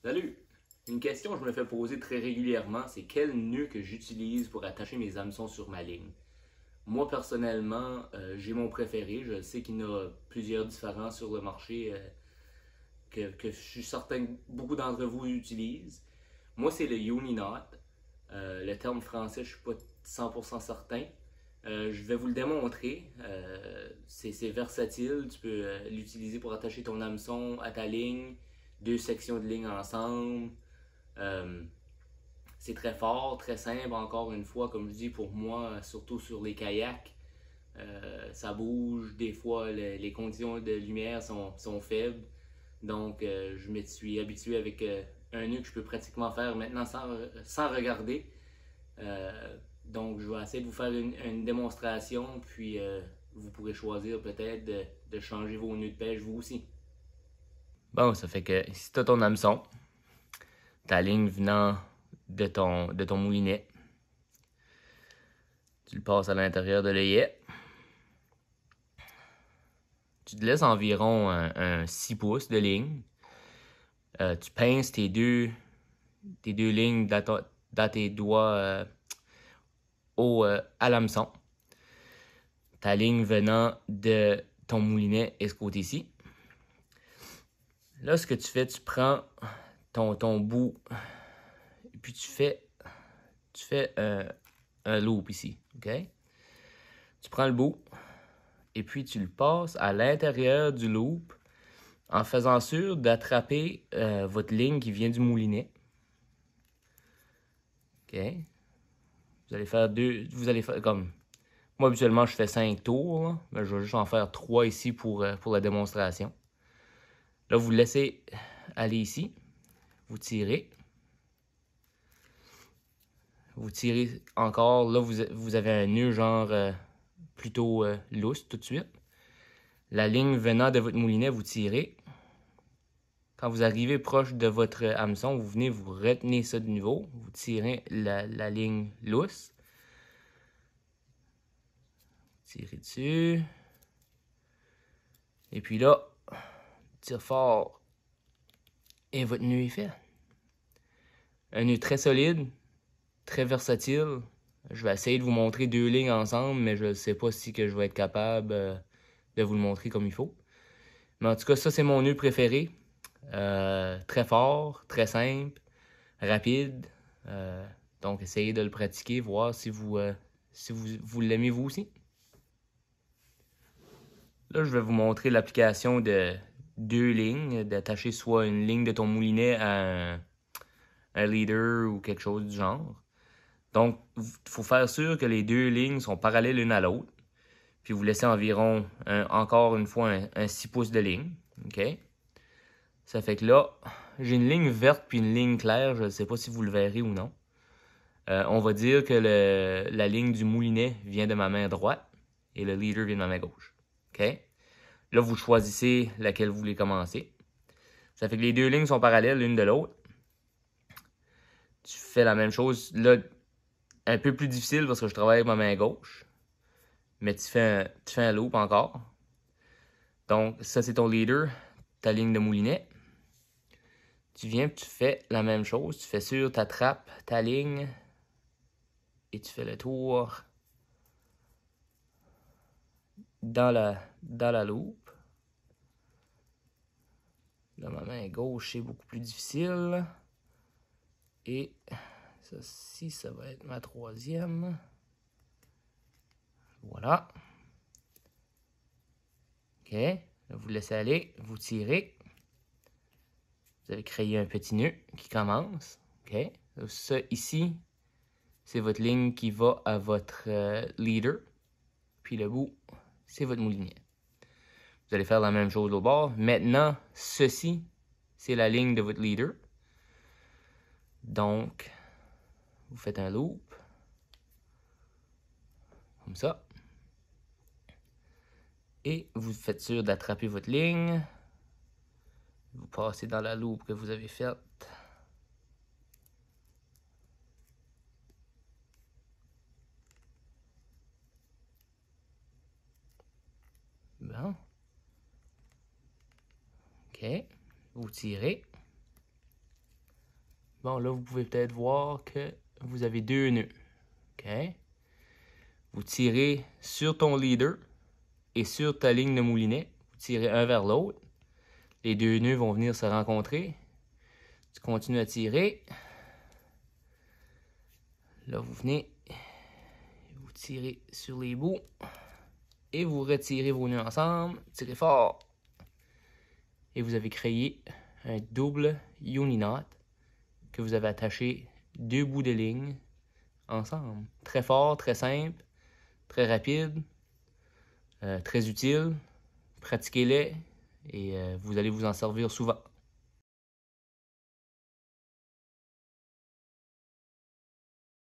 Salut! Une question que je me fais poser très régulièrement, c'est quel nœud que j'utilise pour attacher mes hameçons sur ma ligne. Moi, personnellement, j'ai mon préféré. Je sais qu'il y en a plusieurs différents sur le marché que je suis certain que beaucoup d'entre vous utilisent. Moi, c'est le Uniknot. Le terme français, je ne suis pas 100% certain. Je vais vous le démontrer. C'est versatile. Tu peux l'utiliser pour attacher ton hameçon à ta ligne, deux sections de ligne ensemble. Euh, c'est très fort, très simple, encore une fois, comme je dis, pour moi, surtout sur les kayaks. Ça bouge, des fois les conditions de lumière sont faibles. Donc, je me suis habitué avec un nœud que je peux pratiquement faire maintenant sans regarder. Donc, je vais essayer de vous faire une démonstration, puis vous pourrez choisir peut-être de changer vos nœuds de pêche vous aussi. Bon, ça fait que si tu as ton hameçon, ta ligne venant de ton moulinet, tu le passes à l'intérieur de l'œillet. Tu te laisses environ un 6 pouces de ligne. Tu pinces tes deux lignes dans tes doigts à l'hameçon. Ta ligne venant de ton moulinet est ce côté-ci. Là, ce que tu fais, tu prends ton bout et puis tu fais un loop ici. OK? Tu prends le bout et puis tu le passes à l'intérieur du loop en faisant sûr d'attraper votre ligne qui vient du moulinet. OK? Vous allez faire comme... Moi, habituellement, je fais 5 tours, là, mais je vais juste en faire 3 ici pour la démonstration. Là, vous laissez aller ici. Vous tirez. Vous tirez encore. Là, vous avez un nœud genre plutôt lousse tout de suite. La ligne venant de votre moulinet, vous tirez. Quand vous arrivez proche de votre hameçon, vous venez, vous retenez ça de nouveau. Vous tirez la ligne lousse. Tirez dessus. Et puis là, tire fort. Et votre nœud est fait. Un nœud très solide, très versatile. Je vais essayer de vous montrer deux lignes ensemble, mais je ne sais pas si que je vais être capable de vous le montrer comme il faut. Mais en tout cas, ça, c'est mon nœud préféré. Très fort, très simple, rapide. Donc, essayez de le pratiquer, voir si vous l'aimez vous aussi. Là, je vais vous montrer l'application de deux lignes, d'attacher soit une ligne de ton moulinet à un leader ou quelque chose du genre. Donc, il faut faire sûr que les deux lignes sont parallèles l'une à l'autre. Puis vous laissez environ, encore une fois, un 6 pouces de ligne. OK? Ça fait que là, j'ai une ligne verte puis une ligne claire. Je ne sais pas si vous le verrez ou non. On va dire que la ligne du moulinet vient de ma main droite et le leader vient de ma main gauche. OK? Là, vous choisissez laquelle vous voulez commencer. Ça fait que les deux lignes sont parallèles l'une de l'autre. Tu fais la même chose. Là, un peu plus difficile parce que je travaille avec ma main gauche. Mais tu fais un loop encore. Donc, ça, c'est ton leader, ta ligne de moulinet. Tu viens et tu fais la même chose. Tu fais sûr, tu attrapes ta ligne et tu fais le tour dans la loupe. Là, ma main gauche, c'est beaucoup plus difficile. Et ça, si ça va être ma troisième. Voilà. OK. Là, vous laissez aller, vous tirez. Vous avez créé un petit nœud qui commence. OK. Ça, ici, c'est votre ligne qui va à votre leader. Puis le bout, c'est votre moulinet. Vous allez faire la même chose au bord. Maintenant, ceci, c'est la ligne de votre leader. Donc, vous faites un loop. Comme ça. Et vous faites sûr d'attraper votre ligne. Vous passez dans la loupe que vous avez faite. Bon. OK. Vous tirez. Bon, là, vous pouvez peut-être voir que vous avez 2 nœuds. OK? Vous tirez sur ton leader et sur ta ligne de moulinet. Vous tirez un vers l'autre. Les 2 nœuds vont venir se rencontrer. Tu continues à tirer. Là, vous venez, vous tirez sur les bouts et vous retirez vos nœuds ensemble. Tirez fort. Et vous avez créé un double uni-knot que vous avez attaché 2 bouts de ligne ensemble. Très fort, très simple, très rapide, très utile. Pratiquez-les et vous allez vous en servir souvent.